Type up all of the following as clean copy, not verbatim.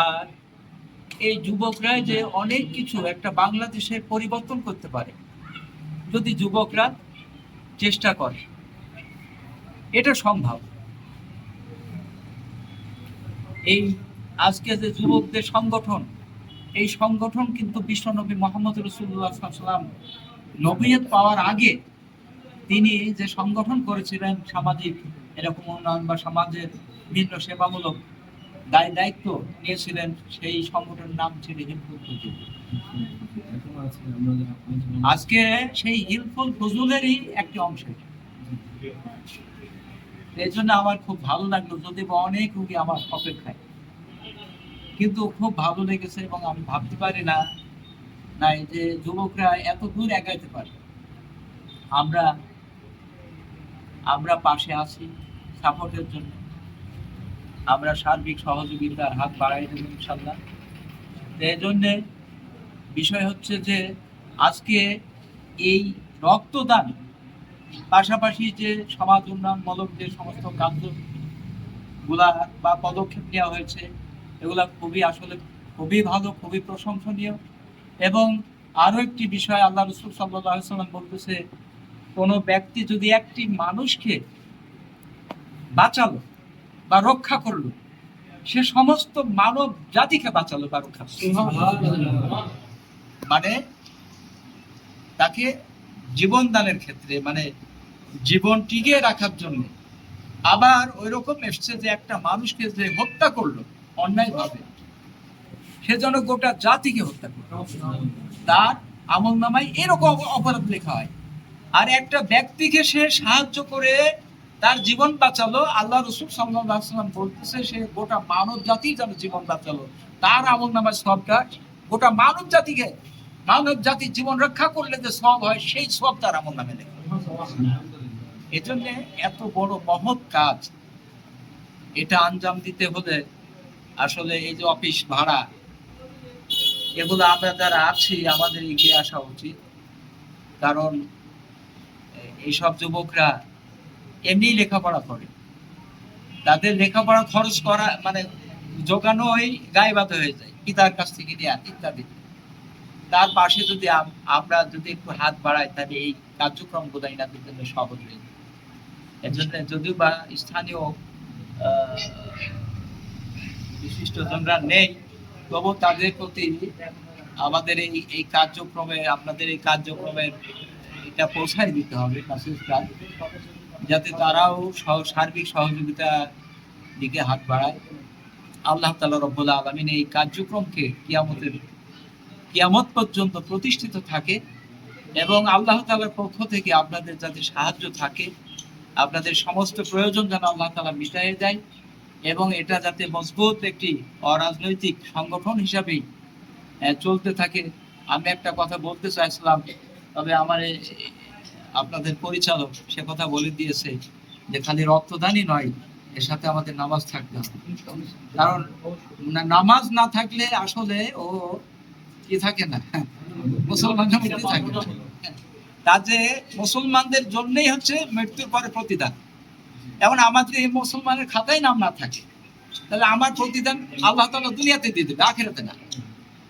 আর এই যুবকরা যে অনেক কিছু একটা বাংলাদেশের পরিবর্তন করতে পারে যদি যুবকরা চেষ্টা করে, এটা সম্ভব। এই আজকে যে যুবকদের সংগঠন, এই সংগঠন কিন্তু বিশ্বনবী মোহাম্মদ রাসূলুল্লাহ সাল্লাল্লাহু আলাইহি ওয়াসাল্লাম নবুয়ত পাওয়ার আগে তিনি যে সংগঠন করেছিলেন, সামাজিক এরকম উন্নয়ন বা সমাজের বিভিন্ন সেবামূলক দায়িত্ব নিয়েছিলেন, সেই সংগঠনের নাম ছিল হিলফুল ফুজুল। আজকে সেই হিলফুল ফুজুলেরই একটি অংশ। এই জন্য আমার খুব ভালো লাগলো, যদি বা অনেক রুগী আমার অপেক্ষায়, কিন্তু খুব ভালো লেগেছে এবং আমি ভাবতে পারি না নাই যে যুবকরা এত দূর এগাইতে পারে। আমরা আমরা পাশে আছি সাপোর্টের জন্য, আমরা সার্বিক সহযোগিতার হাত বাড়াই দেব ইনশাল্লাহ। এই জন্যে বিষয় হচ্ছে যে আজকে এই রক্তদান পাশাপাশি যে সমাজ উন্নয়নমূলক যে সমস্ত কার্যগুলা বা পদক্ষেপ নেওয়া হয়েছে, এগুলা আসলে খুবই ভালো, খুবই প্রশংসনীয়। এবং আরো একটি বিষয়, আল্লাহ রাসূল সাল্লাল্লাহু আলাইহি ওয়াসাল্লাম বলতেছে, কোনো ব্যক্তি যদি একটি মানুষকে বাঁচালো বা রক্ষা করলো, সে সমস্ত মানব জাতিকে বাঁচালো বা রক্ষা করলো। মানে তাকে জীবন দানের ক্ষেত্রে, মানে জীবন টিকিয়ে রাখার জন্য। আবার ওই রকম এসছে যে একটা মানুষকে যে হত্যা করলো অন্যায় ভাবে, সে যেন গোটা জাতিকে হত্যা করলো, তার আমল নামায় এরকম অপরাধ লেখা হয়। আর একটা ব্যক্তিকে সে সাহায্য করে তার জীবন বাঁচালো, আল্লাহ রাসূল সাল্লাল্লাহু আলাইহি ওয়াসাল্লাম বলতেছে সে গোটা মানব জাতি যেন জীবন বাঁচালো, তার আমল নামায় সবটা গোটা মানব জাতির জীবন রক্ষা করলে যে সব হয়, সেই সব তার আমল নামে লেখা। এজন্য এত বড় মহৎ কাজ, এটা আঞ্জাম দিতে হলে আসলে এই যে অফিস ভাড়া, এগুলো আমরা যারা আছি আমাদের এগিয়ে আসা উচিত। কারণ এইসব যুবকরা এমনি লেখাপড়া করে, তাদের লেখাপড়া খরচ করা মানে জোগানোই গায়ে বাঁধা হয়ে যায়, পিতার কাছ থেকে নেওয়া ইত্যাদি। তার পাশে যদি আমরা যদি একটু হাত বাড়াই, তাহলে এই কার্যক্রমগুলো এনাদের জন্য সহজ হয়ে যায়। এর জন্য যদিও বা স্থানীয় বিশিষ্টজনরা নেই, তবু তাদের প্রতি আমাদের এই কার্যক্রমে, আপনাদের এই কার্যক্রমের এটা পৌঁছায় দিতে হবে মেসেজটা, যাতে তারাও সার্বিক সহযোগিতার দিকে হাত বাড়ায়। আল্লাহ তাআলা রব্বুল আলামিন এই কার্যক্রমকে কিয়ামত পর্যন্ত প্রতিষ্ঠিত থাকে, এবং আল্লাহ তাআলার পক্ষ থেকে আপনাদের যাতে সাহায্য থাকে, আপনাদের সমস্ত প্রয়োজন যেন আল্লাহ তাআলা মিটায়ে দেয়, এবং এটা যাতে মজবুত একটি অরাজনৈতিক সংগঠন হিসাবেই চলতে থাকে। আমি একটা কথা বলতে চাইছিলাম, তবে আমার আপনাদের পরিচালক সে কথা বলে দিয়েছে যে খালি রক্তদানই নয়, এর সাথে আমাদের নামাজ থাকতে হবে। কারণ নামাজ না থাকলে আসলে ও কি থাকে না, মুসলমানের মধ্যে থাকে না। কাজে মুসলমানদের জন্যই হচ্ছে মৃত্যুর পরে প্রতিদান। এখন আমাদের এই মুসলমানের খাতায় নাম না থাকে, তাহলে আমার প্রতিদান আল্লাহ তাআলা দুনিয়াতে দিয়ে দেবে, আখিরাতে না।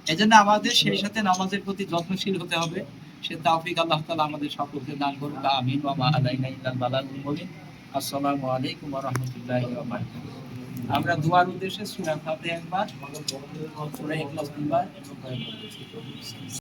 এই জন্য আমাদের সেই সাথে নামাজের প্রতি যত্নশীল হতে হবে। সে তৌফিক আল্লাহ তাআলা আমাদের সকলকে দান করুন। আমিন ওয়া মা আলাইনা ইল্লাল বালাগুল মুবিন। আসসালামু আলাইকুম ওয়া রাহমাতুল্লাহি ওয়া বারাকাতুহু। আমরা দুয়ার উদ্দেশ্যে সূরা ফাতিহা একবার, সূরা ইখলাস দুইবার।